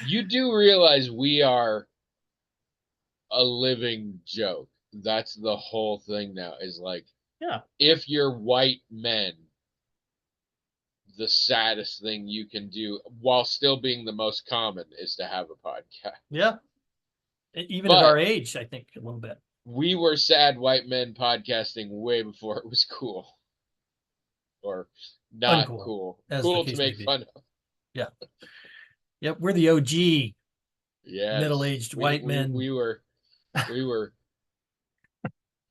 You do realize we are a living joke. That's the whole thing now. Is like, Yeah. if you're white men, the saddest thing you can do while still being the most common is to have a podcast. Yeah. Even at our But age, I think a little bit. we were sad white men podcasting way before it was cool or not Uncool, cool. as the Cool to case may make be. fun of. Yeah. Yep. We're the OG Yes. middle-aged We white we men. we were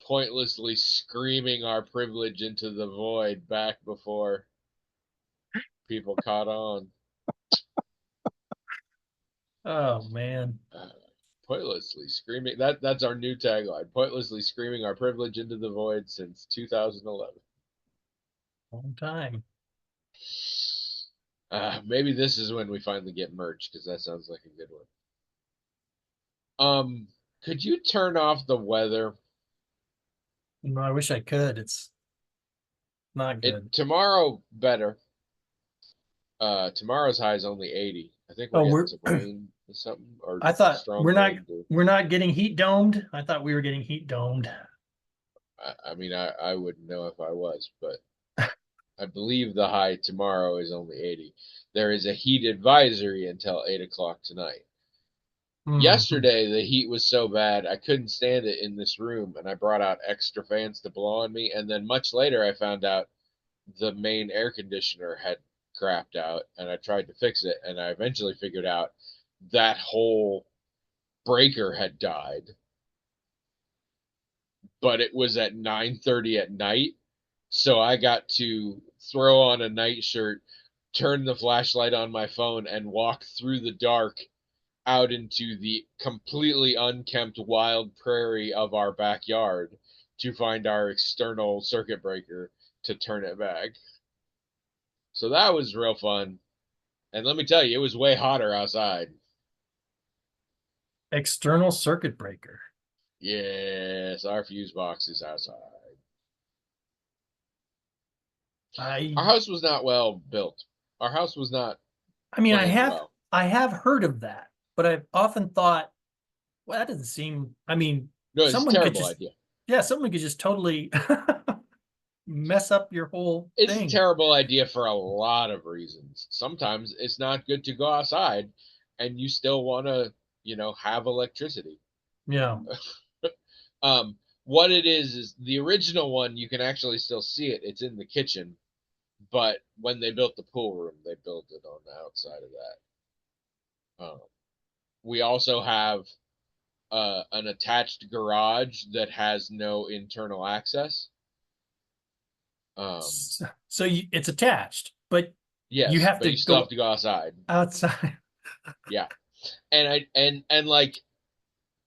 pointlessly screaming our privilege into the void back before people caught on. Oh man. Uh, Pointlessly screaming. That's our new tagline. Pointlessly screaming our privilege into the void since 2011. Long time. Maybe this is when we finally get merch because that sounds like a good one. Could you turn off the weather? No, I wish I could. It's not good. Tomorrow better. Tomorrow's high is only 80. I think we're Oh, getting we're some rain or something, or I thought strong rain. Dude. we're not getting heat domed. I thought we were getting heat domed. I mean, I wouldn't know if I was, but I believe the high tomorrow is only 80. There is a heat advisory until 8 o'clock tonight. Mm-hmm. Yesterday, the heat was so bad I couldn't stand it in this room, and I brought out extra fans to blow on me. And then much later, I found out the main air conditioner had crapped out, and I tried to fix it, and I eventually figured out that whole breaker had died, but it was at 9:30 at night, so I got to throw on a night shirt, turn the flashlight on my phone, and walk through the dark out into the completely unkempt wild prairie of our backyard to find our external circuit breaker to turn it back. So that was real fun. And let me tell you, it was way hotter outside. External circuit breaker. Yes, our fuse box is outside. I Our house was not well built. Our house was not I mean, planned well. I have heard of that, but I've often thought, well, that doesn't seem. I mean, No, it's a someone could terrible just, idea. yeah, someone could just totally mess up your whole It's a thing. terrible idea for a lot of reasons. Sometimes it's not good to go outside and you still want to, have electricity. Yeah. What it is the original one, you can actually still see it. It's in the kitchen, but when they built the pool room, they built it on the outside of that. We also have an attached garage that has no internal access. Um, So it's attached, but you yes, have but to you still have go to go outside. outside. Yeah, and like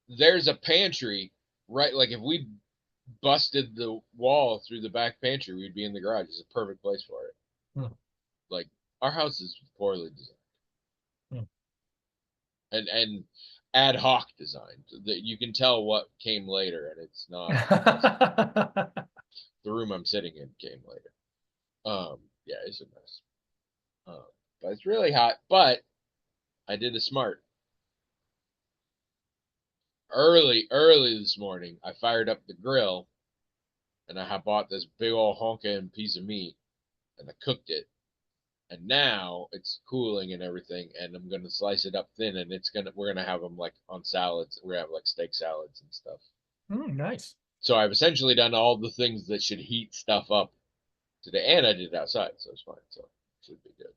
there's a pantry right. Like if we busted the wall through the back pantry, we'd be in the garage. It's a perfect place for it. Hmm, Like our house is poorly designed hmm. and ad hoc designed that you can tell what came later, and it's not the room I'm sitting in came later. Yeah, it's a mess. Um, but it's really hot. But I did a smart early this morning. I fired up the grill and I bought this big old honking piece of meat and I cooked it. And now it's cooling and everything, and I'm gonna slice it up thin, and we're gonna have them like on salads. We're gonna have like steak salads and stuff. Nice. So I've essentially done all the things that should heat stuff up today, and I did it outside, so it's fine. So it should be good.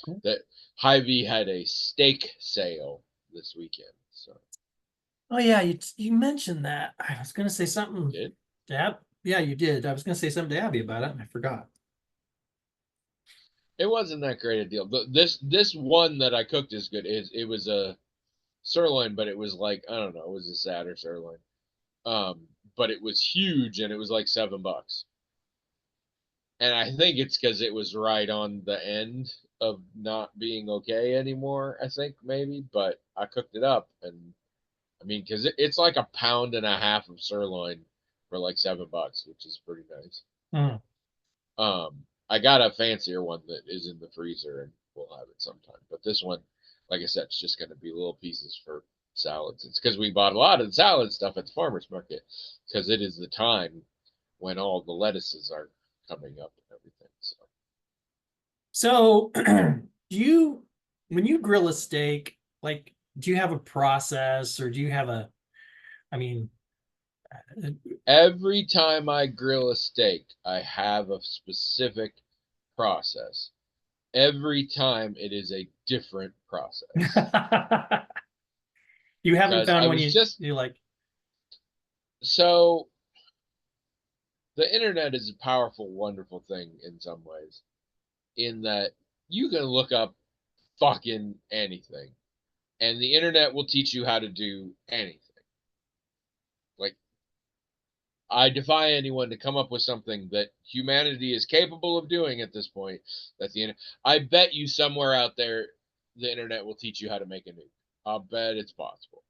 Cool. That Hy-Vee had a steak sale this weekend, so Oh yeah, you mentioned that. I was gonna say I something. did. Dab. Yeah, you did. I was gonna say something to Abby about it, and I forgot. It wasn't that great a deal. This one that I cooked is good. It was a sirloin, but it was like I don't know, it was a sadder sirloin. But it was huge and it was like $7. And I think it's because it was right on the end of not being okay anymore. I think maybe, but I cooked it up, and I mean, because it's like a pound and a half of sirloin for like $7, which is pretty nice. Hmm. I got a fancier one that is in the freezer, and we'll have it sometime. But this one, like I said, it's just going to be little pieces for salads. It's because we bought a lot of the salad stuff at the farmer's market because it is the time when all the lettuces are coming up and everything. So, do you, when you grill a steak, like, do you have a process or do you have a, I mean, Every time I grill a steak, I have a specific process. Every time it is a different process. you haven't Because found I one was just you like, so the internet is a powerful, wonderful thing in some ways, in that you can look up fucking anything, and the internet will teach you how to do anything. Like, I defy anyone to come up with something that humanity is capable of doing at this point. That I bet you somewhere out there, the internet will teach you how to make a nuke. I'll bet it's possible.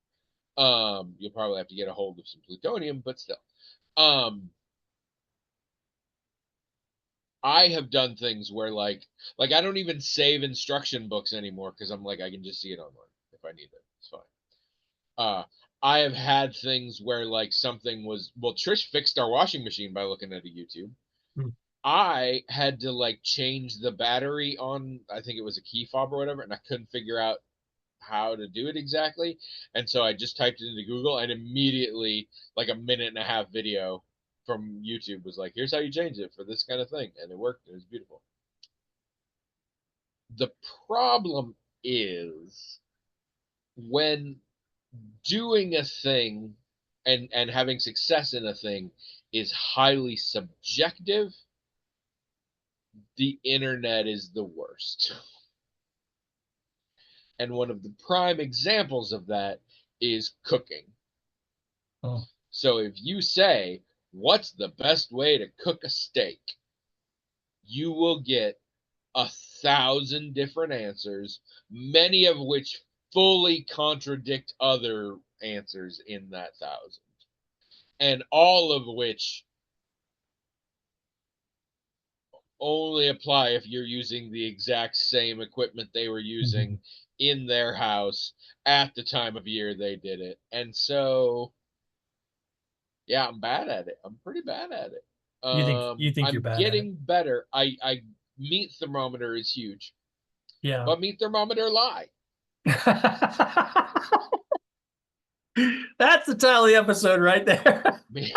You'll probably have to get a hold of some plutonium, but still. I have done things where like I don't even save instruction books anymore because I'm like I can just see it online if I need it. It's fine. Uh, I have had things where like something was well, Trish fixed our washing machine by looking at a YouTube. hmm, I had to like change the battery on I think it was a key fob or whatever, and I couldn't figure out how to do it exactly. And so I just typed it into Google and immediately like a minute and a half video from YouTube was like, here's how you change it for this kind of thing. And it worked. It was beautiful. The problem is when doing a thing and having success in a thing is highly subjective, the internet is the worst. And one of the prime examples of that is cooking. oh, So if you say, what's the best way to cook a steak? You will get 1,000 different answers, many of which fully contradict other answers in that 1,000, and all of which only apply if you're using the exact same equipment they were using in their house at the time of year they did it. And so, yeah, I'm bad at it. I'm pretty bad at it. you think you're I'm bad at it? getting better. I meat thermometer is huge, Yeah. but meat thermometer lie. That's the title of the episode right there. meat,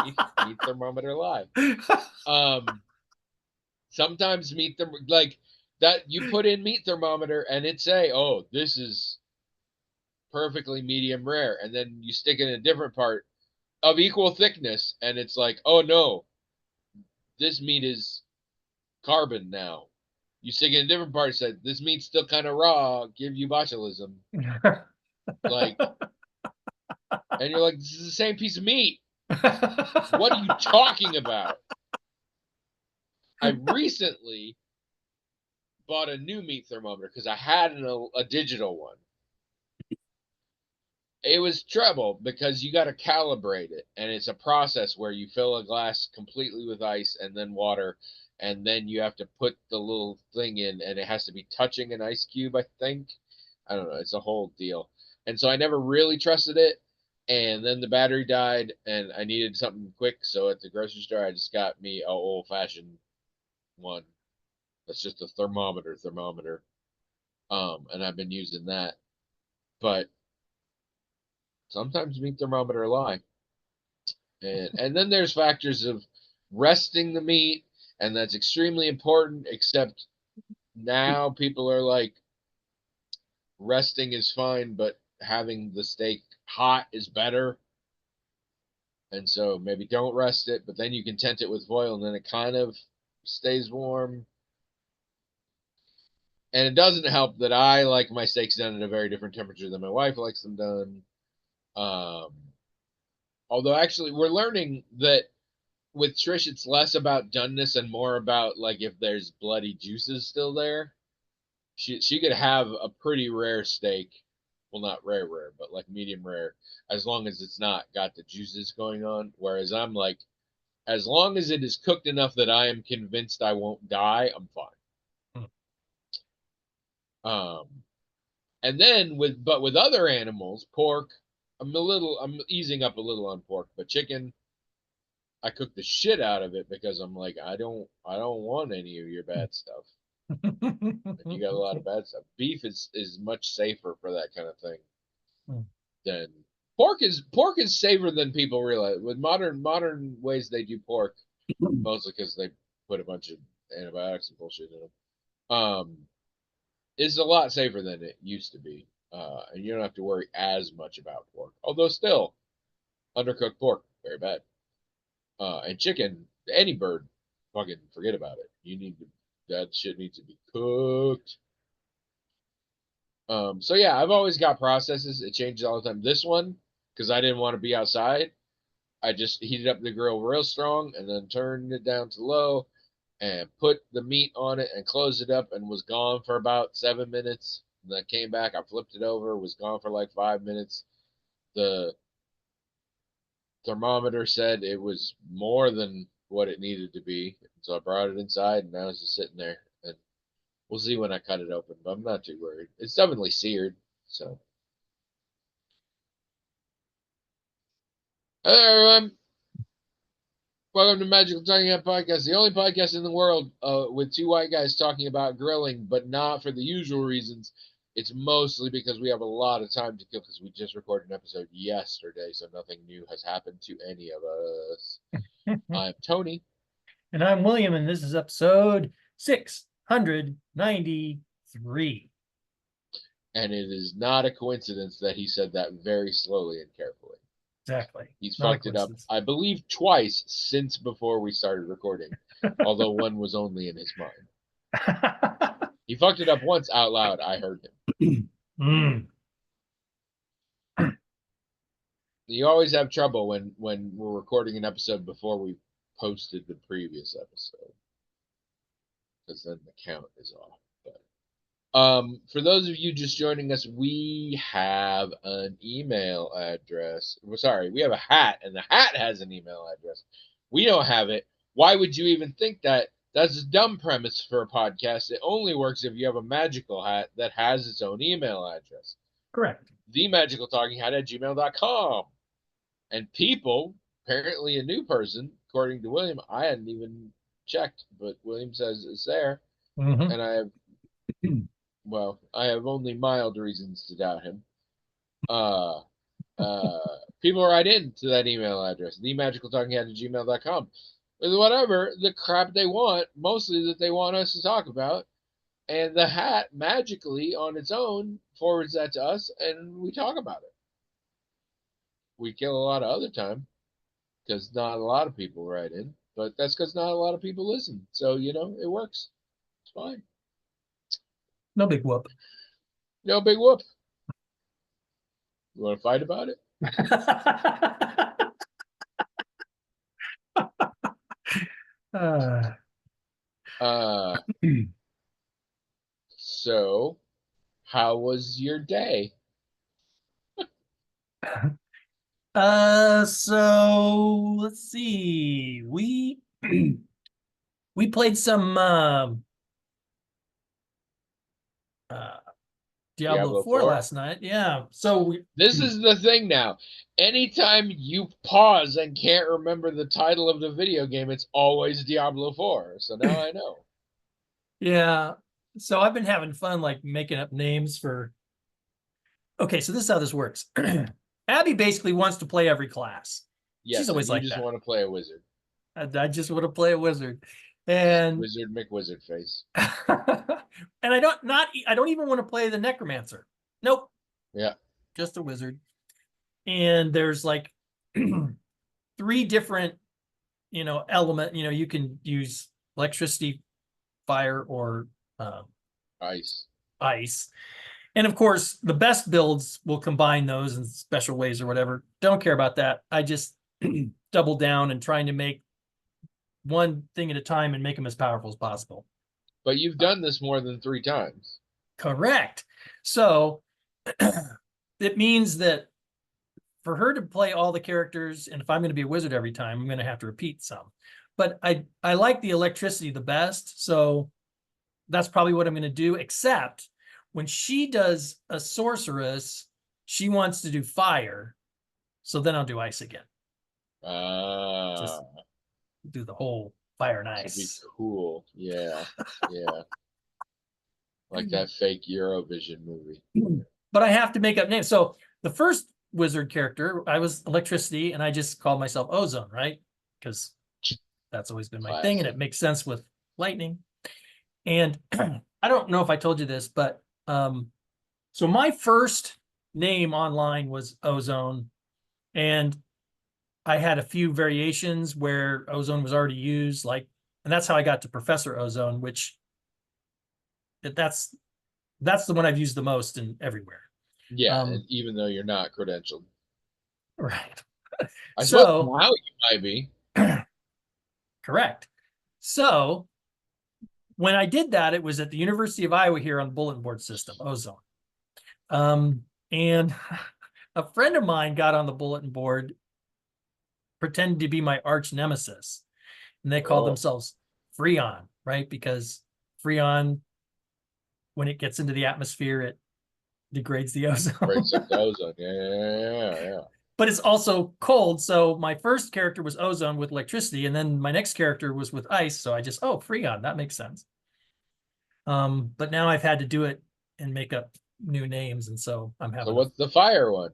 meat thermometer lie. Sometimes meat therm like that you put in meat thermometer and it say, oh, this is perfectly medium rare, and then you stick it in a different part of equal thickness, and it's like, oh no, this meat is carbon now. You stick it in a different part, said this meat's still kind of raw, give you botulism. Like, and you're like, this is the same piece of meat. What are you talking about? I recently bought a new meat thermometer because I had a digital one. It was trouble because you got to calibrate it, and it's a process where you fill a glass completely with ice and then water, and then you have to put the little thing in, and it has to be touching an ice cube, I think. I don't know, it's a whole deal. And so I never really trusted it, and then the battery died and I needed something quick, so at the grocery store I just got me a old-fashioned one. That's just a thermometer. And I've been using that. But sometimes meat thermometer lie. And then there's factors of resting the meat, and that's extremely important, except now people are like resting is fine, but having the steak hot is better. And so maybe don't rest it, but then you can tent it with foil and then it kind of stays warm. And it doesn't help that I like my steaks done at a very different temperature than my wife likes them done. Um, although actually we're learning that with Trish, it's less about doneness and more about like if there's bloody juices still there. She could have a pretty rare steak, well not rare, but like medium rare, as long as it's not got the juices going on. Whereas I'm like, as long as it is cooked enough that I am convinced I won't die, I'm fine. Um, And then with other animals, pork, I'm easing up a little on pork, but chicken, I cook the shit out of it because I'm like, I don't want any of your bad stuff. And you got a lot of bad stuff. Beef is much safer for that kind of thing than pork is safer than people realize. With modern ways they do pork, mostly because they put a bunch of antibiotics and bullshit in them. Is a lot safer than it used to be. And you don't have to worry as much about pork. Although still, undercooked pork, very bad. And chicken, any bird, fucking forget about it. That shit needs to be cooked. So yeah, I've always got processes. It changes all the time. This one, because I didn't want to be outside, I just heated up the grill real strong and then turned it down to low and put the meat on it and closed it up and was gone for about 7 minutes. And then I came back, I flipped it over, was gone for like 5 minutes. The thermometer said it was more than what it needed to be. So I brought it inside and now it's just sitting there. And we'll see when I cut it open, but I'm not too worried. It's definitely seared, so. Hello, everyone. Welcome to Magical Talking Head Podcast, the only podcast in the world with two white guys talking about grilling, but not for the usual reasons. It's mostly because we have a lot of time to kill because we just recorded an episode yesterday, so nothing new has happened to any of us. I'm Tony. And I'm William, and this is episode 693. And it is not a coincidence that he said that very slowly and carefully. Exactly. He's fucked it up, I believe, twice since before we started recording, although one was only in his mind. He fucked it up once out loud. I heard him. You always have trouble when we're recording an episode before we posted the previous episode, because then the count is off. But for those of you just joining us, we have an email address. Sorry, we have a hat, and the hat has an email address. We don't have it. Why would you even think that? That's a dumb premise for a podcast. It only works if you have a magical hat that has its own email address. Correct. TheMagicalTalkingHat@gmail.com. And people, apparently a new person, according to William, I hadn't even checked, but William says it's there. Mm-hmm. And I have only mild reasons to doubt him. People write into that email address, TheMagicalTalkingHat@gmail.com. With whatever the crap they want, mostly that they want us to talk about. And the hat magically on its own forwards that to us, and we talk about it. We kill a lot of other time because not a lot of people write in, but that's because not a lot of people listen. So, it works. It's fine. No big whoop. No big whoop. You want to fight about it? So, how was your day? So let's see. We played some Diablo 4 last night. Yeah. So this is the thing now. Anytime you pause and can't remember the title of the video game, it's always Diablo 4. So now I know. Yeah. So I've been having fun, like making up names for. Okay, so this is how this works. Abby basically wants to play every class. Yes, she's always like that. You just want to play a wizard. I just want to play a wizard, and Wizard McWizard face. And I don't even want to play the necromancer. Nope. Yeah. Just a wizard. And there's like 3 different, element. You can use electricity, fire, or ice. And of course, the best builds will combine those in special ways or whatever. Don't care about that. I just double down and trying to make one thing at a time and make them as powerful as possible. But you've done this more than 3 times. Correct. So it means that for her to play all the characters, and if I'm going to be a wizard every time, I'm going to have to repeat some. But I like the electricity the best, so that's probably what I'm going to do, except when she does a sorceress, she wants to do fire. So then I'll do ice again. Just do the whole fire and Should be ice. cool. Yeah. Yeah. Like that fake Eurovision movie. But I have to make up names. So the first wizard character, I was electricity, and I just called myself Ozone, right? Because that's always been my thing, and Classic. it makes sense with lightning. And I don't know if I told you this, but so my first name online was Ozone, and I had a few variations where Ozone was already used, like, and that's how I got to Professor Ozone, which that's the one I've used the most and everywhere. Yeah, and even though you're not credentialed. Right. I suppose So now you might be. correct. So when I did that, it was at the University of Iowa here on the bulletin board system, Ozone. And a friend of mine got on the bulletin board, pretended to be my arch nemesis, and they called themselves Freon, right? Because Freon, when it gets into the atmosphere, it degrades the ozone. Breaks up the ozone. Yeah. But it's also cold. So my first character was Ozone with electricity, and then my next character was with ice. So I just, Freon, that makes sense. But now I've had to do it and make up new names, and so I'm having. So what's the fire one?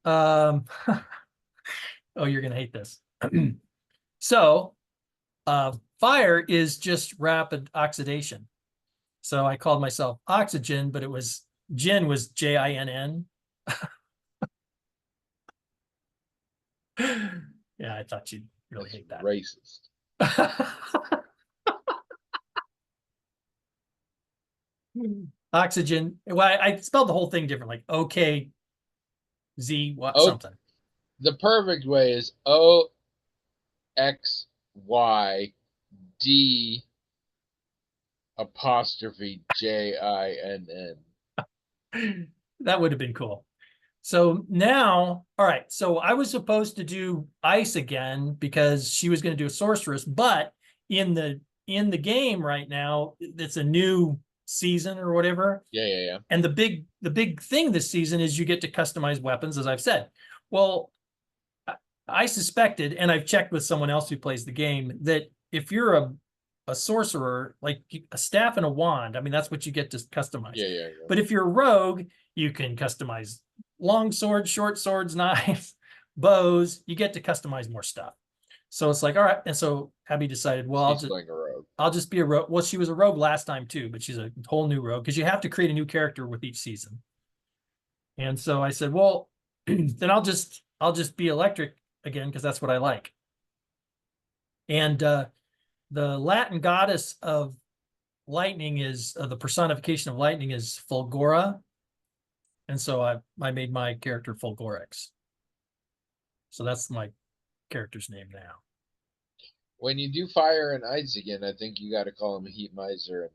Oh, you're gonna hate this. So, fire is just rapid oxidation. So I called myself Oxygen, but it was Jin was Jinn. Yeah, I thought you'd really hate that. Racist. Oxygen. Well, I spelled the whole thing different, like OK Z what something. The perfect way is OXYD apostrophe JINN. That would have been cool. So now, all right. So I was supposed to do ice again because she was going to do a sorceress, but in the game right now, it's a new season or whatever. Yeah. And the big thing this season is you get to customize weapons, as I've said. Well, I suspected, and I've checked with someone else who plays the game, that if you're a sorcerer, like a staff and a wand, I mean, that's what you get to customize. Yeah. But if you're a rogue, you can customize long swords, short swords, knives, bows. You get to customize more stuff. So it's like, all right. And so Abby decided, well, I'll just be a rogue. Well, she was a rogue last time too, but she's a whole new rogue because you have to create a new character with each season. And so I said, well, then I'll just be electric again because that's what I like. And the Latin goddess of lightning is the personification of lightning is Fulgora. And so I made my character Fulgorix. So that's my character's name now. When you do fire and ice again, I think you got to call him Heat Miser and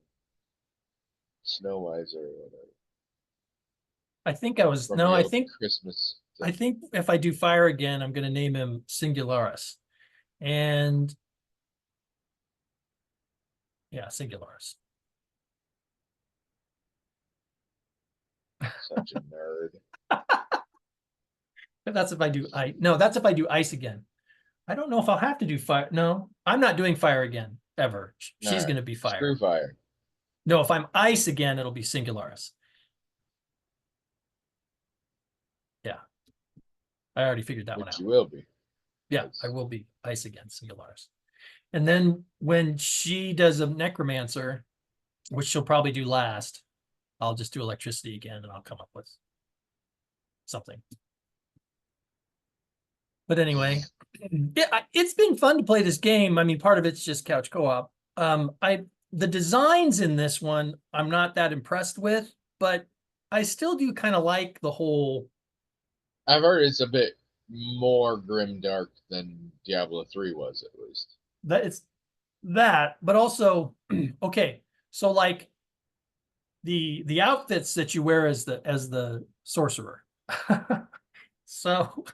Snow Miser or whatever. I think I was no. I think Christmas. I think if I do fire again, I'm going to name him Singularis, and yeah, Singularis. Such a nerd. That's if I do that's if I do ice again. I don't know if I'll have to do fire. No, I'm not doing fire again ever. She's going to be fire. Screw fire. No, if I'm ice again, it'll be Singularis. Yeah, I already figured that one out. You will be. Yeah, I will be ice again, Singularis. And then when she does a necromancer, which she'll probably do last, I'll just do electricity again and I'll come up with something. But anyway, yeah, it's been fun to play this game. I mean, part of it's just couch co-op. The designs in this one, I'm not that impressed with, but I still do kind of like the whole. I've heard it's a bit more grimdark than Diablo 3 was, at least. That it's that, but also okay. So like the outfits that you wear as the sorcerer. So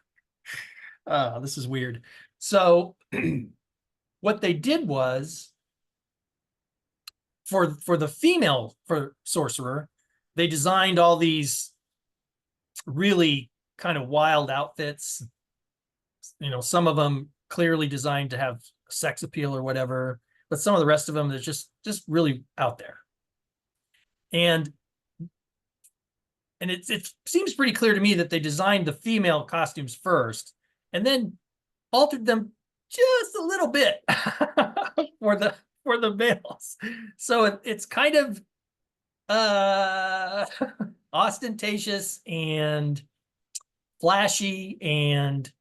this is weird. So what they did was for the female for sorcerer, they designed all these really kind of wild outfits. Some of them clearly designed to have sex appeal or whatever, but some of the rest of them, they're just really out there. And it seems pretty clear to me that they designed the female costumes first and then altered them just a little bit for the males. So it's kind of ostentatious and flashy and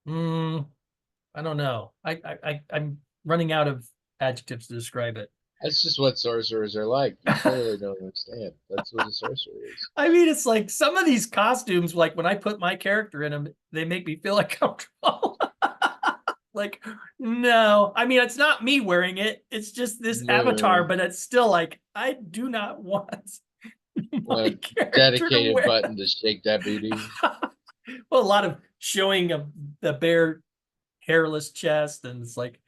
I don't know. I'm running out of adjectives to describe it. That's just what sorcerers are like. You clearly don't understand. That's what a sorcerer is. I mean, it's like some of these costumes, like when I put my character in them, they make me feel uncomfortable. Like, no, I mean, it's not me wearing it. It's just this avatar, but it's still like, I do not want my character dedicated to wear button to shake that booty. Well, a lot of showing of the bare hairless chest, and it's like,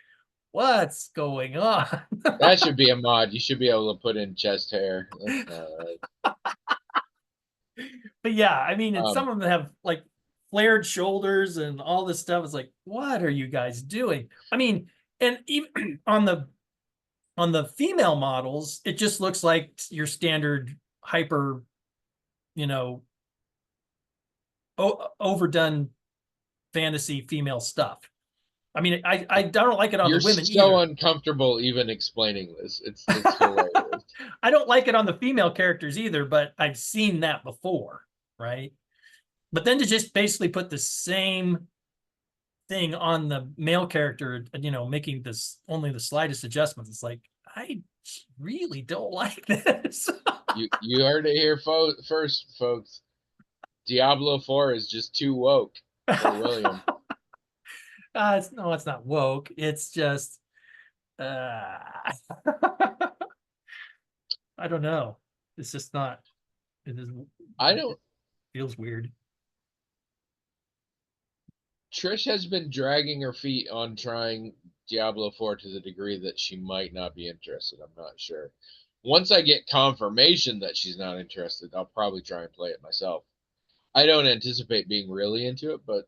what's going on? That should be a mod. You should be able to put in chest hair. That's not right. But yeah, I mean, and some of them have like flared shoulders and all this stuff. It's like, what are you guys doing? I mean, and even on the female models, it just looks like your standard hyper, overdone fantasy female stuff. I mean, I don't like it on the women either. You're so uncomfortable even explaining this. It's hilarious. I don't like it on the female characters either, but I've seen that before, right? But then to just basically put the same thing on the male character, making this only the slightest adjustments, it's like, I really don't like this. you heard it here first, folks. Diablo 4 is just too woke for William. It's not woke. It's just, I don't know. It's just not. It is. It feels weird. Trish has been dragging her feet on trying Diablo 4 to the degree that she might not be interested. I'm not sure. Once I get confirmation that she's not interested, I'll probably try and play it myself. I don't anticipate being really into it, but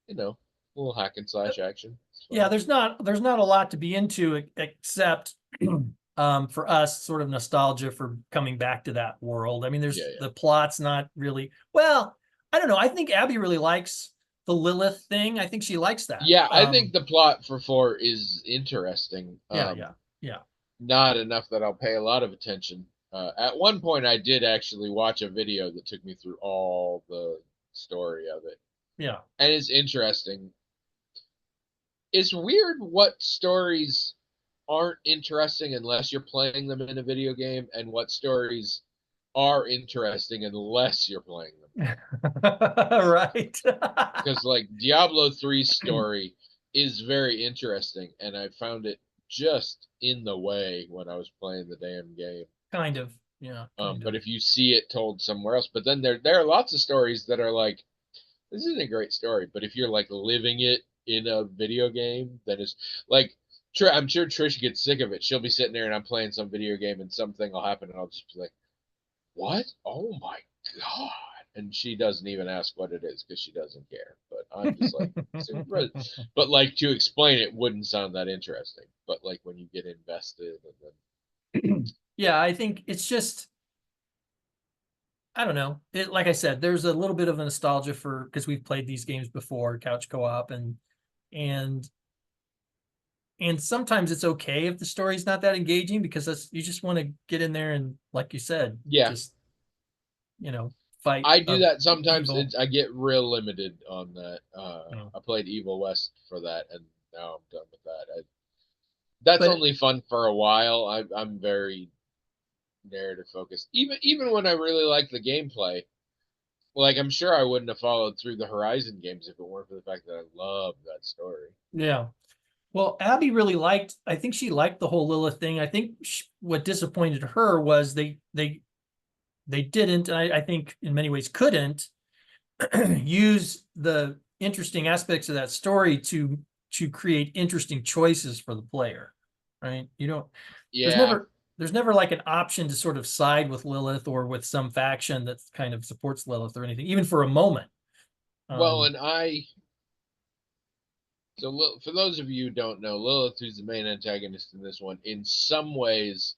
a little hack and slash action. Yeah, there's not a lot to be into except for us, sort of nostalgia for coming back to that world. I mean, the plot's not really, well, I don't know. I think Abby really likes the Lilith thing. I think she likes that. Yeah, I think the plot for 4 is interesting. Yeah. Not enough that I'll pay a lot of attention. At one point, I did actually watch a video that took me through all the story of it. Yeah. And it's interesting. It's weird what stories aren't interesting unless you're playing them in a video game, and what stories are interesting unless you're playing them. Right. Because like Diablo 3's story is very interesting, and I found it just in the way when I was playing the damn game. Kind of, yeah. But if you see it told somewhere else, but then there are lots of stories that are like, this isn't a great story, but if you're like living it in a video game, then it's like, I'm sure Trish gets sick of it. She'll be sitting there and I'm playing some video game and something will happen and I'll just be like, what? Oh my God. And she doesn't even ask what it is because she doesn't care. But I'm just like, but like to explain it wouldn't sound that interesting. But like when you get invested and then. Yeah, I think it's just, I don't know. Like I said, there's a little bit of a nostalgia because we've played these games before, couch co-op, and sometimes it's okay if the story's not that engaging because you just want to get in there and, like you said, just fight. I do that sometimes. I get real limited on that. I played Evil West for that, and now I'm done with that. That's only fun for a while. I'm very narrative focused. Even when I really like the gameplay, like I'm sure I wouldn't have followed through the Horizon games if it weren't for the fact that I love that story. Yeah. Well, Abby really I think she liked the whole Lilith thing. I think what disappointed her was they didn't, and I think in many ways couldn't use the interesting aspects of that story to create interesting choices for the player. right? You don't, there's Yeah. never, there's never like an option to sort of side with Lilith or with some faction that kind of supports Lilith or anything, even for a moment. Well, Um, and for those of you who don't know, Lilith, who's the main antagonist in this one, in some ways,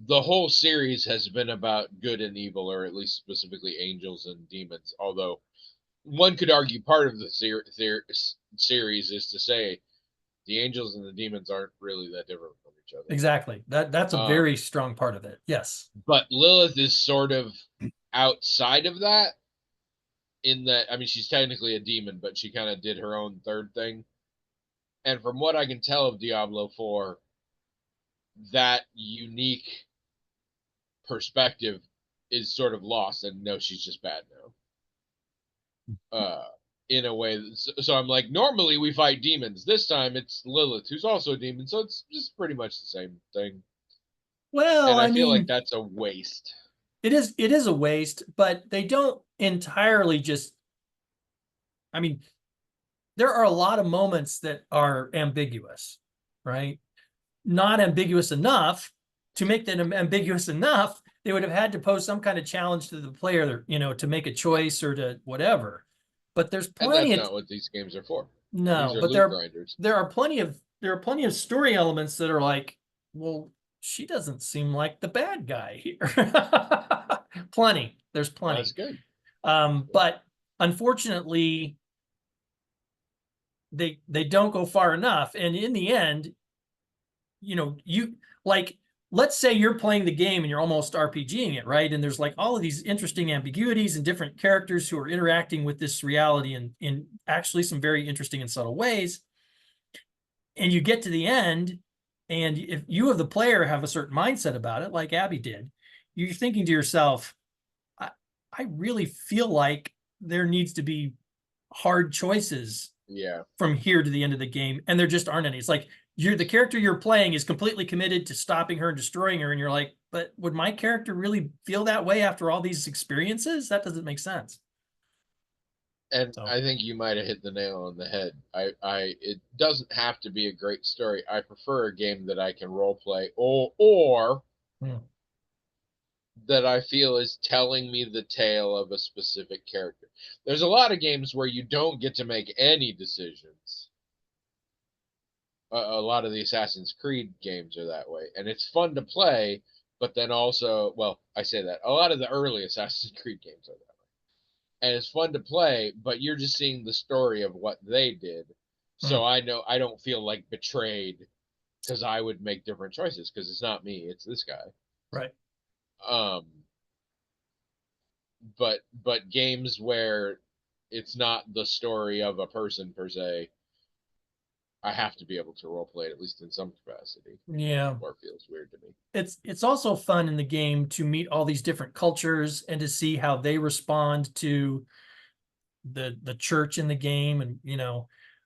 the whole series has been about good and evil, or at least specifically angels and demons. Although one could argue part of the series is to say the angels and the demons aren't really that different from each other. exactly. That's a Um, very strong part of it. Yes. but Lilith is sort of outside of that, in that, I mean, she's technically a demon, but she kind of did her own third thing. And from what I can tell of Diablo 4, that unique perspective is sort of lost, and no, she's just bad now. In a way, so I'm like, normally we fight demons. This time it's Lilith, who's also a demon, so it's just pretty much the same thing. Well, And I I feel like mean, that's a waste. it is a waste, but they don't entirely just, I mean, there are a lot of moments that are ambiguous, right? Not ambiguous enough to make them ambiguous enough. They would have had to pose some kind of challenge to the player, to make a choice or to whatever. But there's And plenty that's of not what these games are for. These no, are but loot grinders. there are plenty of story elements that are like, well, she doesn't seem like the bad guy here. Plenty. There's Well, that's plenty. good. But unfortunately, they don't go far enough. And in the end, you like, let's say you're playing the game and you're almost RPGing it, right? And there's like all of these interesting ambiguities and different characters who are interacting with this reality in actually some very interesting and subtle ways. And you get to the end, and if you of the player have a certain mindset about it, like Abby did, you're thinking to yourself, I really feel like there needs to be hard choices Yeah. from here to the end of the game, and there just aren't any. It's like the character you're playing is completely committed to stopping her and destroying her, and you're like, but would my character really feel that way after all these experiences? That doesn't make sense. And So I think you might have hit the nail on the head. It doesn't have to be a great story. I prefer a game that I can role play, or hmm. that I feel is telling me the tale of a specific character. There's a lot of games where you don't get to make any decisions. A lot of the Assassin's Creed games are that way, and it's fun to play. But then also, well, I say that a lot of the early Assassin's Creed games are that way, and it's fun to play. But you're just seeing the story of what they did, Hmm. so I know I don't feel like betrayed because I would make different choices because it's not me, it's this guy. Right. Um, but games where it's not the story of a person per se, I have to be able to role play it at least in some capacity. Yeah. Or feels weird to me. It's also fun in the game to meet all these different cultures and to see how they respond to the church in the game, and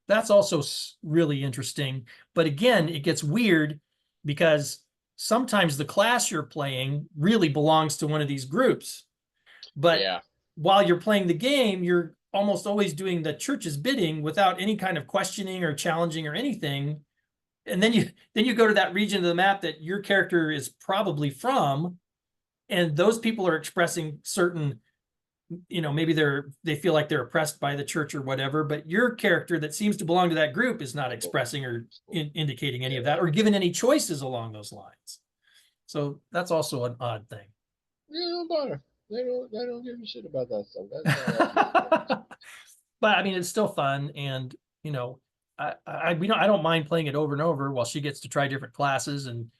that's also really interesting. But again, it gets weird because sometimes the class you're playing really belongs to one of these groups, but Yeah. while you're playing the game, you're almost always doing the church's bidding without any kind of questioning or challenging or anything. And then you go to that region of the map that your character is probably from, and those people are expressing certain, maybe they feel like they're oppressed by the church or whatever, but your character that seems to belong to that group is not expressing or indicating any of that or given any choices along those lines. So that's also an odd thing. Yeah, don't bother. They don't give a shit about that stuff. That's not But I mean, it's still fun, and I don't mind playing it over and over while she gets to try different classes, and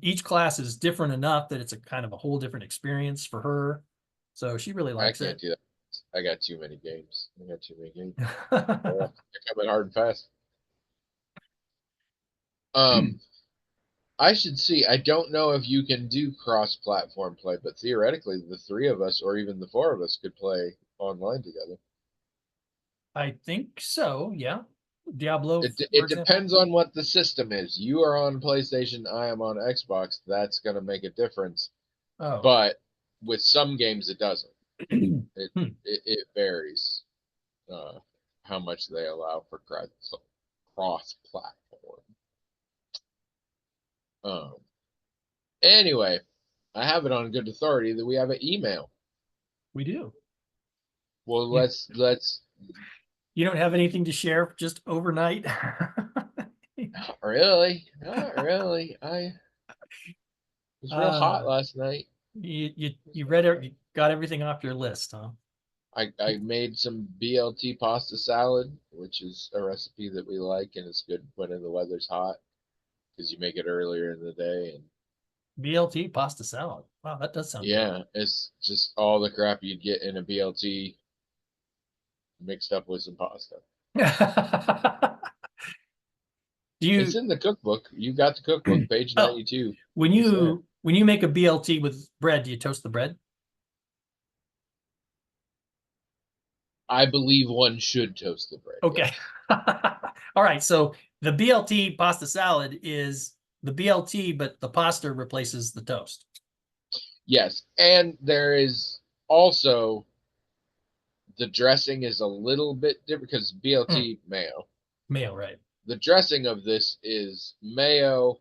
each class is different enough that it's a kind of a whole different experience for her. So she really I likes can't it. do that. I got too many games. I got too many games. They're coming hard and fast. I should see. I don't know if you can do cross-platform play, but theoretically, the three of us, or even the four of us, could play online together. I think so. Yeah. Diablo, for It example. depends on what the system is. You are on PlayStation, I am on Xbox. That's going to make a difference. Oh. But with some games, it doesn't. It Hmm. it varies how much they allow for cross platform. Um, anyway, I have it on good authority that we have an email. We do. Well, Yeah. let's You don't have anything to share just overnight? not really, not really. I was real hot uh, last night. you read it, you got everything off your list, huh? I made some BLT pasta salad, which is a recipe that we like, and it's good when the weather's hot because you make it earlier in the day. And BLT pasta salad. Wow, that does sound good. yeah, it's just all the crap you'd get in a BLT mixed up with some pasta. Do It's you in the cookbook. You got the cookbook, page oh 92. when It's there. you make a BLT with bread, do you toast the bread? I believe one should toast the bread. Okay. Yes. All right. So the BLT pasta salad is the BLT, but the pasta replaces the toast. Yes, and there is also the dressing is a little bit different because BLT mayo. Mayo, right? The dressing of this is mayo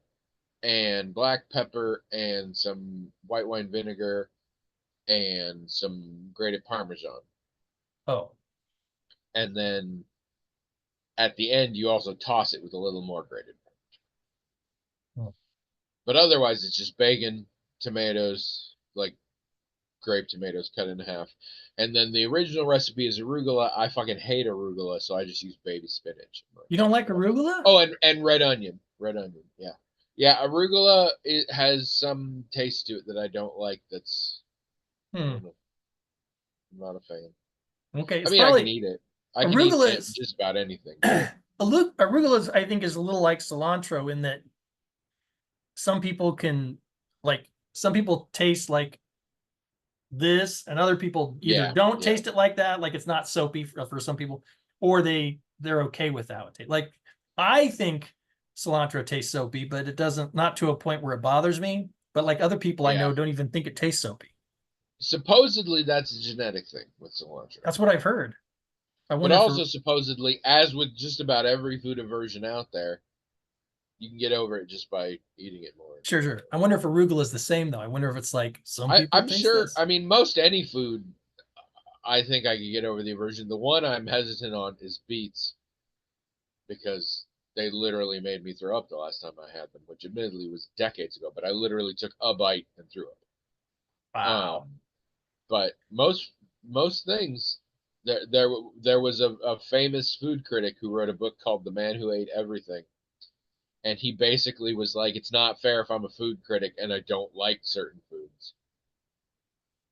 and black pepper and some white wine vinegar and some grated Parmesan. Oh, And then at the end, you also toss it with a little more grated. oh. But otherwise, it's just bacon, tomatoes, like grape tomatoes cut in half. And then the original recipe is arugula. I fucking hate arugula, so I just use baby spinach. You don't like arugula? Oh, and red onion. Red onion, yeah. Yeah, arugula, it has some taste to it that I don't like. That's, I Hmm. don't know. I'm not a fan. Okay. I It's mean, I can probably eat it. I can eat arugula is just about anything. arugula is, I think, is a little like cilantro in that some people can some people taste like this and other people either Yeah, don't yeah. taste it like that, like it's not soapy for some people, or they're okay with how it tastes. Like I think cilantro tastes soapy, but it doesn't, not to a point where it bothers me. But like other people I Yeah. know don't even think it tastes soapy. Supposedly, that's a genetic thing with cilantro. That's what I've heard. I But wonder if also, supposedly, as with just about every food aversion out there, you can get over it just by eating it more. sure. I wonder if arugula is the same though. I wonder if it's like some people I'm taste sure. this. I mean, most any food, I think I could get over the aversion. The one I'm hesitant on is beets because they literally made me throw up the last time I had them, which admittedly was decades ago. But I literally took a bite and threw up. Wow. But most things, there was a famous food critic who wrote a book called The Man Who Ate Everything, and he basically was like, it's not fair if I'm a food critic and I don't like certain foods.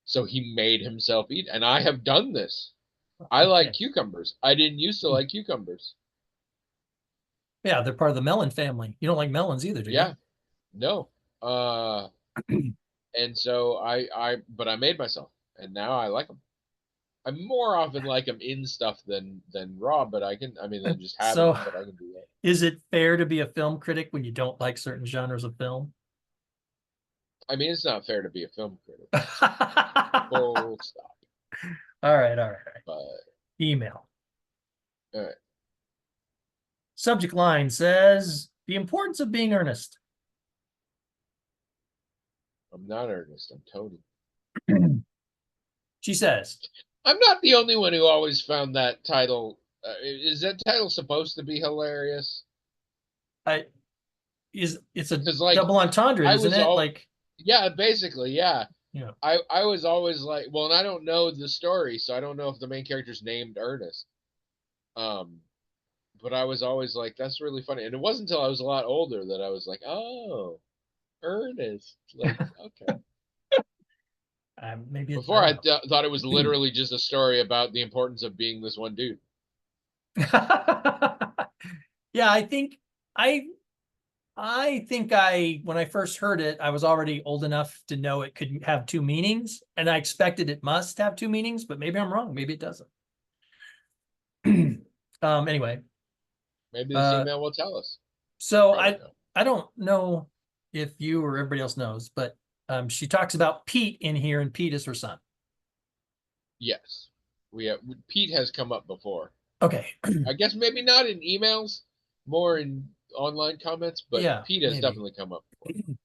So he made himself eat, and I have done this. I like Okay. cucumbers. I didn't used to like cucumbers. Yeah, they're part of the melon family. You don't like melons either, do you? Yeah, no. And so but I made myself, and now I like them. I more often like them in stuff than raw, but I mean, than just having So them, but I can do that. is it fair to be a film critic when you don't like certain genres of film? I mean, it's not fair to be a film critic. All Full stop. right. But Email. all right, Subject line says the importance of being earnest. I'm not Ernest. I'm Tony. She says, I'm not the only one who always found that title. Is that title supposed to be hilarious? I it's a Because like double entendre, I isn't was it? all Like, yeah, basically yeah. you know, I was always like, well, and I don't know the story, so I don't know if the main character's named Ernest. Um, but I was always like, that's really funny. And it wasn't until I was a lot older that I was like, oh, Ernest. Like, okay. maybe it, I Before don't I know. thought it was literally just a story about the importance of being this one dude. Yeah, I I think when I first heard it, I was already old enough to know it could have two meanings, and I expected it must have two meanings, but maybe I'm wrong. Maybe it doesn't. Anyway, Maybe this uh, email will tell us. so Probably not. I don't know if you or everybody else knows, but she talks about Pete in here, and Pete is her son. Yes, Pete has come up before. Okay. I guess maybe not in emails, more in online comments, but Yeah, Pete has maybe. definitely come up before.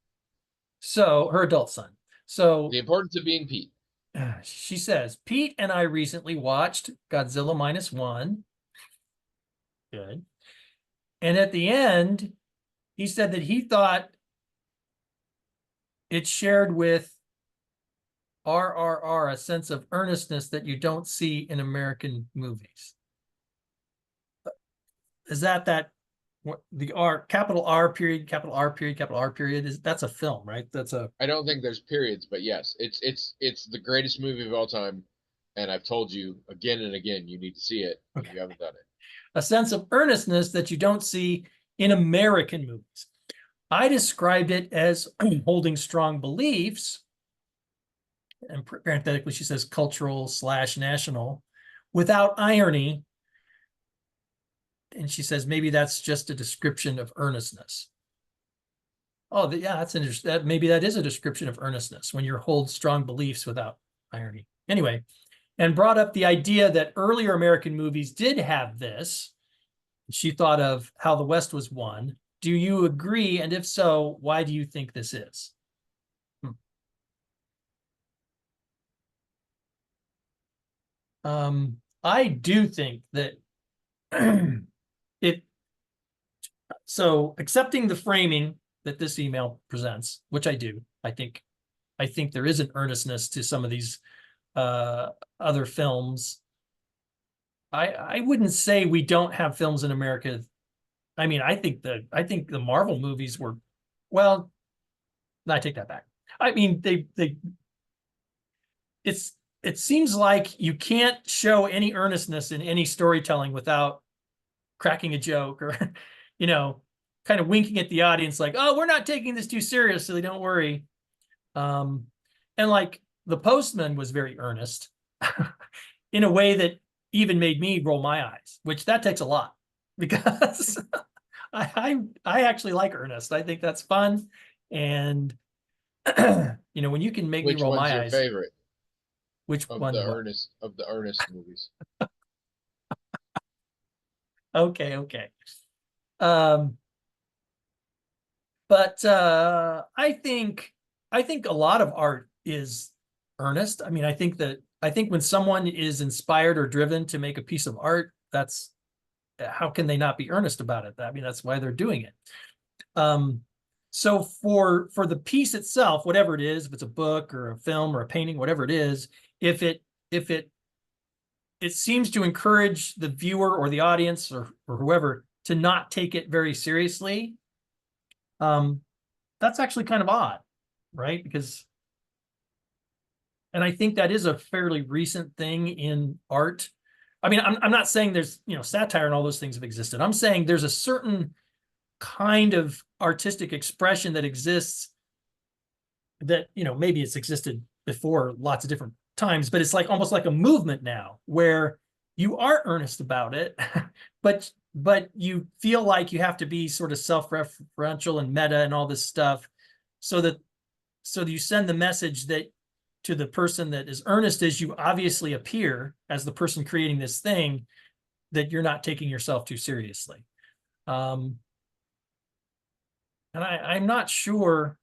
So her adult son. So The importance of being Pete. she says, Pete and I recently watched Godzilla -1. Good. And at the end, he said that he thought it shared with RRR a sense of earnestness that you don't see in American movies. Is that what the capital R period, capital R period, capital R period is? That's a film, right? That's a I don't think there's periods, but yes, it's the greatest movie of all time, and I've told you again and again you need to see it if you haven't done it. A sense of earnestness that you don't see in American movies. I described it as holding strong beliefs, and parenthetically she says cultural / national, without irony. And she says maybe that's just a description of earnestness. Oh, yeah, that's interesting. That maybe that is a description of earnestness when you hold strong beliefs without irony. Anyway, and brought up the idea that earlier American movies did have this. She thought of How the West Was Won. Do you agree? And if so, why do you think this is? I do think that so accepting the framing that this email presents, which I do, I think there is an earnestness to some of these other films. I wouldn't say we don't have films in America. I mean, I think the Marvel movies were, well, I take that back. I mean, it seems like you can't show any earnestness in any storytelling without cracking a joke or, kind of winking at the audience like, oh, we're not taking this too seriously, don't worry. And like The Postman was very earnest in a way that even made me roll my eyes, which that takes a lot because I actually like earnest. I think that's fun. And when you can make me Which roll one's my your eyes. favorite Which of one? the Ernest movies? Okay. Um, but I think a lot of art is earnest. I mean, I think when someone is inspired or driven to make a piece of art, that's how can they not be earnest about it? I mean, that's why they're doing it. So for the piece itself, whatever it is, if it's a book or a film or a painting, whatever it is, if it seems to encourage the viewer or the audience or whoever to not take it very seriously, that's actually kind of odd, right? And I think that is a fairly recent thing in art. I mean, I'm not saying there's, satire and all those things have existed. I'm saying there's a certain kind of artistic expression that exists that, maybe it's existed before lots of different times, but it's like almost like a movement now where you are earnest about it, but you feel like you have to be sort of self-referential and meta and all this stuff so that you send the message that to the person that is earnest as you obviously appear as the person creating this thing, that you're not taking yourself too seriously. And I'm not sure,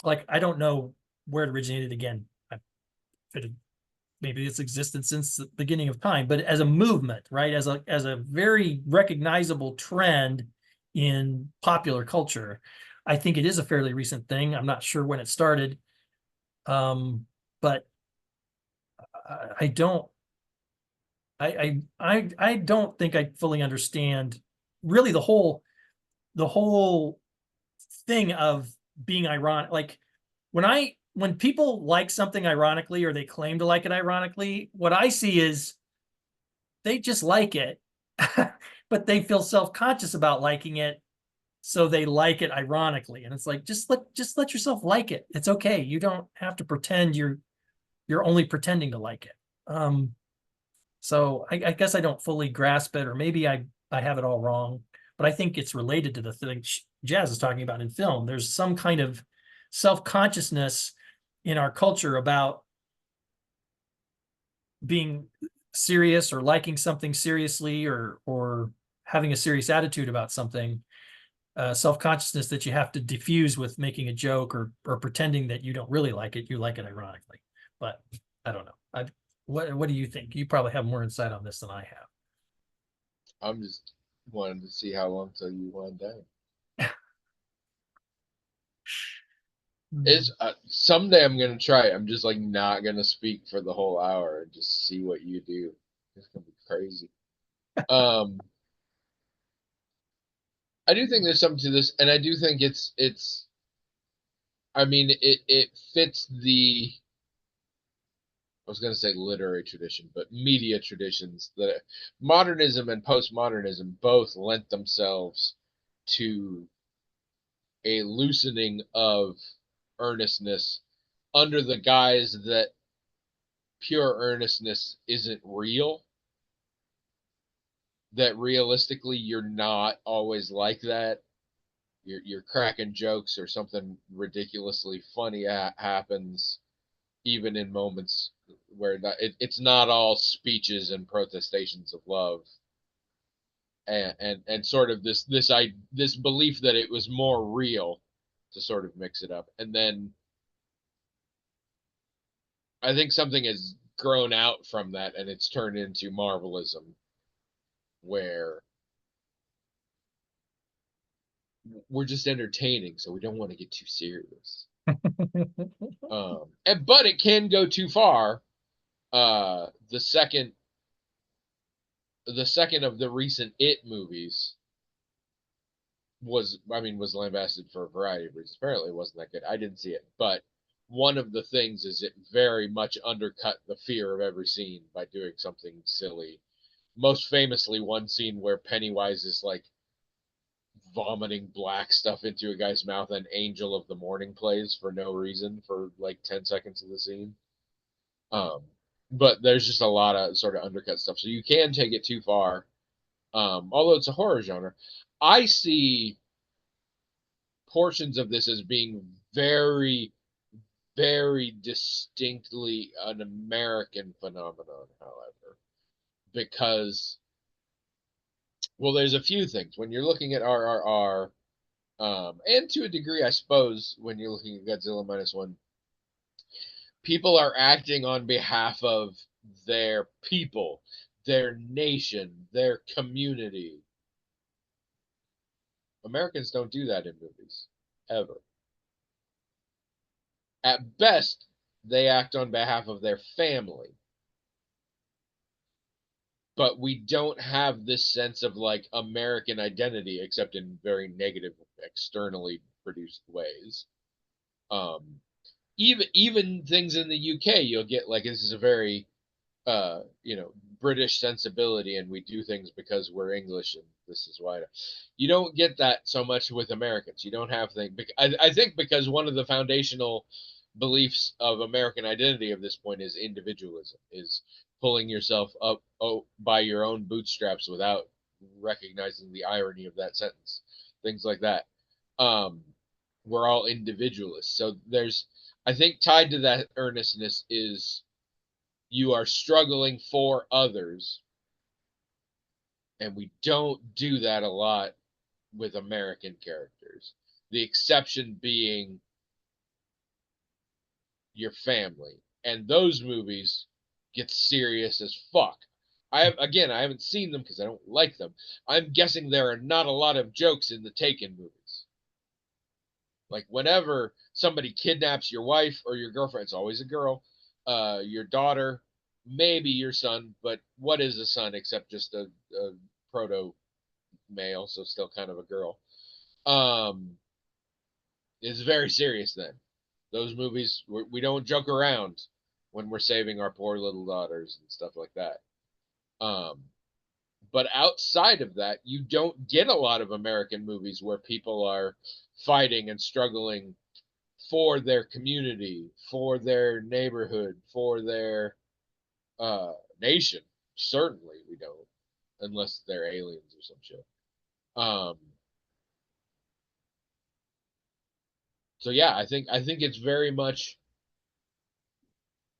like, I don't know where it originated again. Maybe it's existed since the beginning of time, but as a movement, right? As a very recognizable trend in popular culture, I think it is a fairly recent thing. I'm not sure when it started. But I don't think I fully understand really the whole thing of being ironic. Like when people like something ironically or they claim to like it ironically, what I see is they just like it, but they feel self-conscious about liking it. So they like it ironically. And it's like, just let yourself like it. It's okay. You don't have to pretend you're only pretending to like it. So I guess I don't fully grasp it, or maybe I have it all wrong, but I think it's related to the thing Jazz is talking about in film. There's some kind of self-consciousness in our culture about being serious or liking something seriously or having a serious attitude about something, self-consciousness that you have to diffuse with making a joke or pretending that you don't really like it, you like it ironically. But I don't know. What do you think? You probably have more insight on this than I have. I'm just wanting to see how long till you wind down. Is someday I'm gonna try it. I'm just like not gonna speak for the whole hour and just see what you do. It's gonna be crazy. Um, I do think there's something to this, and I do think it's. I mean, it fits the. I was gonna say literary tradition, but media traditions. That modernism and postmodernism both lent themselves to a loosening of earnestness under the guise that pure earnestness isn't real, that realistically you're not always like that. You're cracking jokes or something ridiculously funny happens even in moments where it's not all speeches and protestations of love, and sort of this belief that it was more real to sort of mix it up. And then I think something has grown out from that and it's turned into Marvelism, where we're just entertaining, so we don't want to get too serious. But it can go too far. The second of the recent It movies was lambasted for a variety of reasons. Apparently, it wasn't that good. I didn't see it, but one of the things is it very much undercut the fear of every scene by doing something silly. Most famously, one scene where Pennywise is like vomiting black stuff into a guy's mouth and Angel of the Morning plays for no reason for like 10 seconds of the scene. Um, but there's just a lot of sort of undercut stuff. So you can take it too far. Although it's a horror genre, I see portions of this as being very, very distinctly an American phenomenon, however, because, well, there's a few things. When you're looking at RRR, and to a degree, I suppose, when you're looking at Godzilla minus one, people are acting on behalf of their people, their nation, their community. Americans don't do that in movies, ever. At best, they act on behalf of their family. But we don't have this sense of like American identity, except in very negative, externally produced ways. Um, even things in the UK, you'll get like this is a very British sensibility, and we do things because we're English, and this is why. You don't get that so much with Americans. You don't have things. I think because one of the foundational beliefs of American identity of this point is individualism, is pulling yourself up by your own bootstraps without recognizing the irony of that sentence. Things like that. Um, we're all individualists. So there's, I think, tied to that earnestness is you are struggling for others, and we don't do that a lot with American characters. The exception being your family, and those movies get serious as fuck. I haven't seen them because I don't like them. I'm guessing there are not a lot of jokes in the Taken movies. Like whenever somebody kidnaps your wife or your girlfriend, it's always a girl, your daughter, maybe your son, but what is a son except just a proto male, so still kind of a girl. Um, it's very serious then. Those movies, we don't joke around when we're saving our poor little daughters and stuff like that. Um, but outside of that, you don't get a lot of American movies where people are fighting and struggling for their community, for their neighborhood, for their nation. Certainly, we don't, unless they're aliens or some shit. Um, so yeah, I think it's very much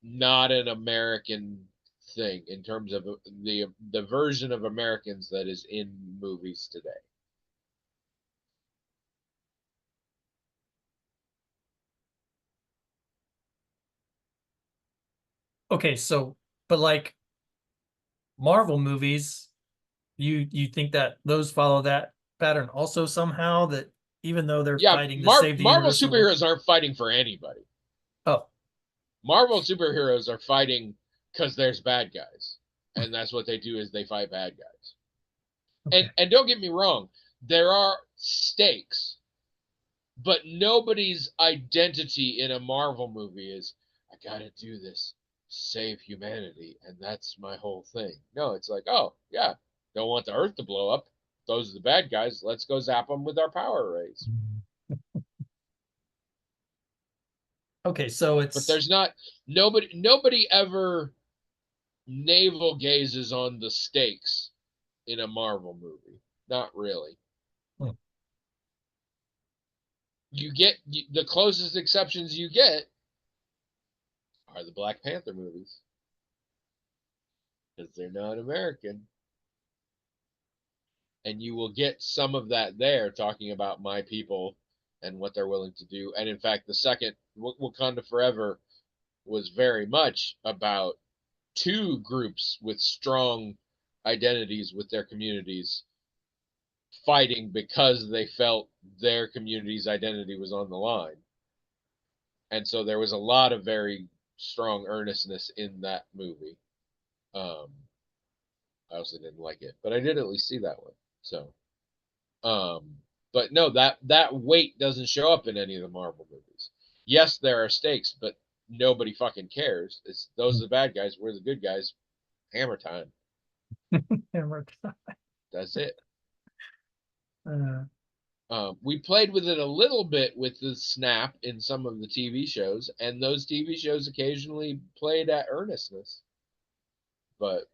not an American thing in terms of the version of Americans that is in movies today. Okay, so but like Marvel movies, you think that those follow that pattern also somehow, that even though they're Yeah, fighting to save the Marvel universe in the world. superheroes aren't fighting for anybody. Oh, Marvel superheroes are fighting because there's bad guys, and that's what they do is they fight bad guys. okay. And don't get me wrong, there are stakes, but nobody's identity in a Marvel movie is I gotta do this, save humanity, and that's my whole thing. No, it's like, oh yeah, don't want the Earth to blow up. Those are the bad guys. Let's go zap them with our power rays. Okay, so But it's there's not nobody ever navel gazes on the stakes in a Marvel movie. Not really. hmm. You get the closest exceptions you get are the Black Panther movies because they're not American. And you will get some of that there talking about my people and what they're willing to do. And in fact, the second Wakanda Forever was very much about two groups with strong identities with their communities fighting because they felt their community's identity was on the line. And so there was a lot of very strong earnestness in that movie. Um, I also didn't like it, but I did at least see that one. So, um, but no, that weight doesn't show up in any of the Marvel movies. Yes, there are stakes, but nobody fucking cares. It's those are the bad guys. We're the good guys. Hammer time. That's it. Uh, We played with it a little bit with the snap in some of the TV shows, and those TV shows occasionally played at earnestness, but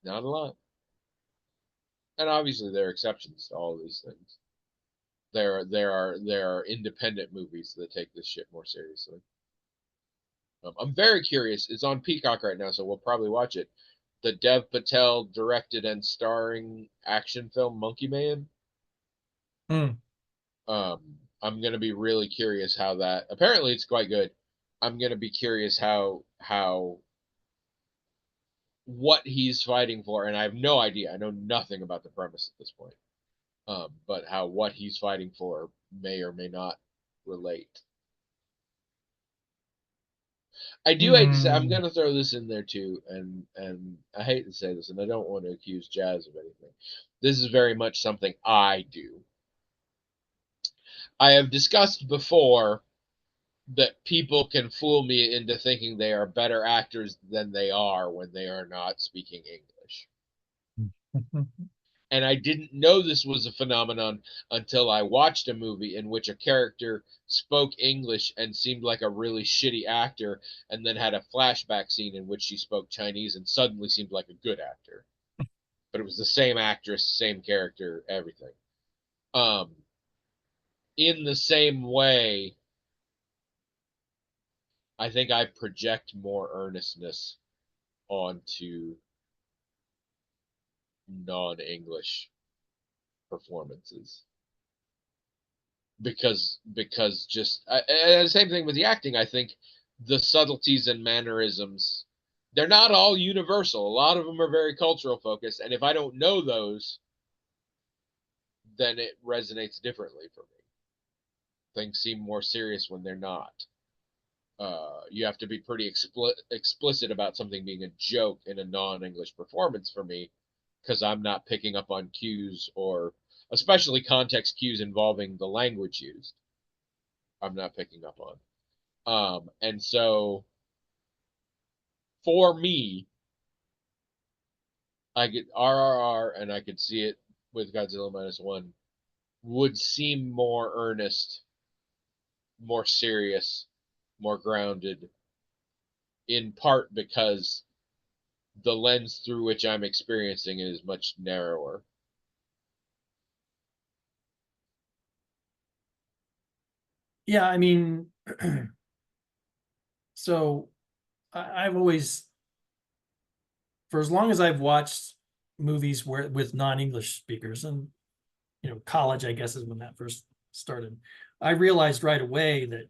not a lot. And obviously, there are exceptions to all of these things. There are independent movies that take this shit more seriously. I'm very curious. It's on Peacock right now, so we'll probably watch it. The Dev Patel directed and starring action film Monkey Man. hmm. I'm gonna be really curious how that. Apparently, it's quite good. I'm gonna be curious how what he's fighting for, and I have no idea. I know nothing about the premise at this point. But how what he's fighting for may or may not relate. I do hate to say I'm Hmm. gonna throw this in there too, and I hate to say this, and I don't want to accuse Jazz of anything. This is very much something I do. I have discussed before that people can fool me into thinking they are better actors than they are when they are not speaking English. And I didn't know this was a phenomenon until I watched a movie in which a character spoke English and seemed like a really shitty actor, and then had a flashback scene in which she spoke Chinese and suddenly seemed like a good actor. But it was the same actress, same character, everything. Um, in the same way, I think I project more earnestness onto non-English performances because just the same thing with the acting. I think the subtleties and mannerisms, they're not all universal. A lot of them are very cultural focused, and if I don't know those, then it resonates differently for me. Things seem more serious when they're not. You have to be pretty explicit about something being a joke in a non-English performance for me, because I'm not picking up on cues, or especially context cues involving the language used. I'm not picking up on. And so for me, I get RRR, and I could see it with Godzilla minus one, would seem more earnest, more serious, more grounded, in part because the lens through which I'm experiencing it is much narrower. Yeah, I mean, so I've always for as long as I've watched movies where with non-English speakers, and college, I guess, is when that first started. I realized right away that,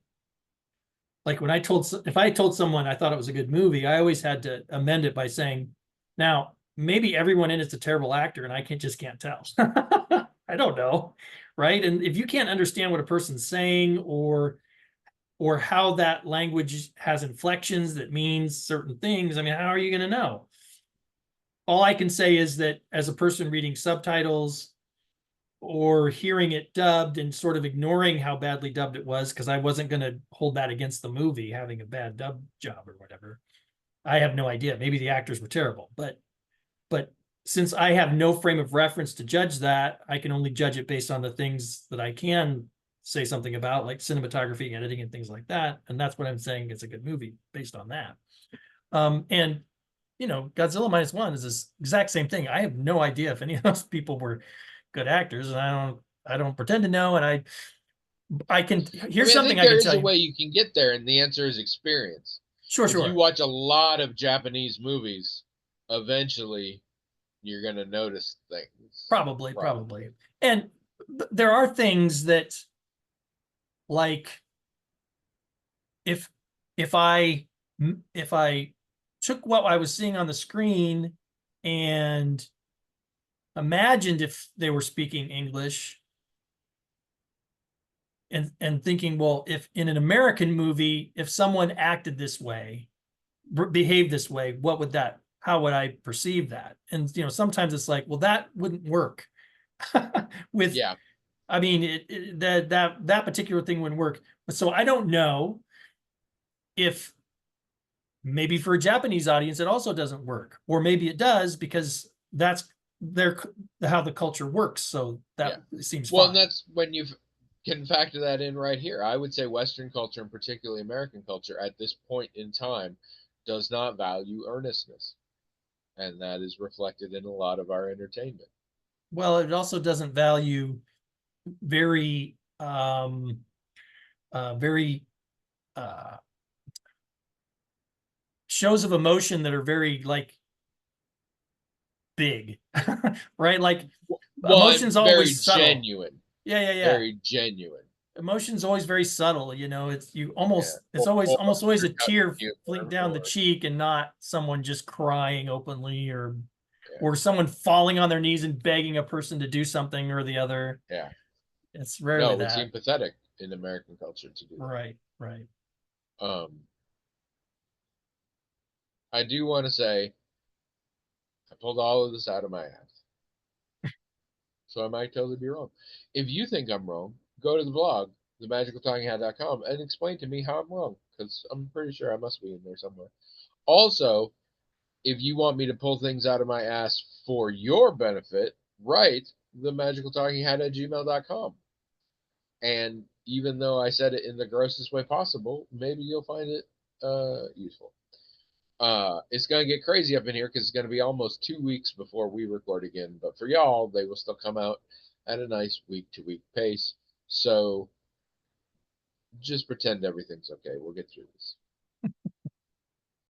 like, if I told someone I thought it was a good movie, I always had to amend it by saying, now maybe everyone in it's a terrible actor, and I just can't tell. I don't know, right? And if you can't understand what a person's saying, or how that language has inflections that means certain things, I mean, how are you going to know? All I can say is that as a person reading subtitles or hearing it dubbed and sort of ignoring how badly dubbed it was, because I wasn't going to hold that against the movie having a bad dub job or whatever. I have no idea. Maybe the actors were terrible, but since I have no frame of reference to judge that, I can only judge it based on the things that I can say something about, like cinematography, editing, and things like that. And that's what I'm saying. It's a good movie based on that. And Godzilla Minus One is this exact same thing. I have no idea if any of those people were good actors, and I don't pretend to know. And I can, here's something I can tell you. There is a way you can get there, and the answer is experience. Sure. If you watch a lot of Japanese movies, eventually you're going to notice things. Probably. And there are things that, like, if I took what I was seeing on the screen and imagined if they were speaking English, and thinking, well, if in an American movie, if someone acted this way, behaved this way, how would I perceive that? And sometimes it's like, well, that wouldn't work with, yeah. I mean, that particular thing wouldn't work. So I don't know if maybe for a Japanese audience it also doesn't work, or maybe it does because that's how the culture works. So that seems well, fine. And that's when you can factor that in right here. I would say Western culture, and particularly American culture, at this point in time, does not value earnestness, and that is reflected in a lot of our entertainment. Well, it also doesn't value very shows of emotion that are very, like, big, right? Like, emotion's always subtle. Genuine. Yeah. Very genuine. Emotion's always very subtle. It's almost always a tear flink down the cheek, and not someone just crying openly, or someone falling on their knees and begging a person to do something or the other. Yeah. It's rarely it's empathetic in American culture to do that. Right. I do want to say I pulled all of this out of my ass. So I might totally be wrong. If you think I'm wrong, go to the blog, themagicaltalkinghat.com, and explain to me how I'm wrong, because I'm pretty sure I must be in there somewhere. Also, if you want me to pull things out of my ass for your benefit, write themagicaltalkinghat@gmail.com. And even though I said it in the grossest way possible, maybe you'll find it useful. It's going to get crazy up in here because it's going to be almost 2 weeks before we record again. But for y'all, they will still come out at a nice week-to-week pace. So just pretend everything's okay. We'll get through this.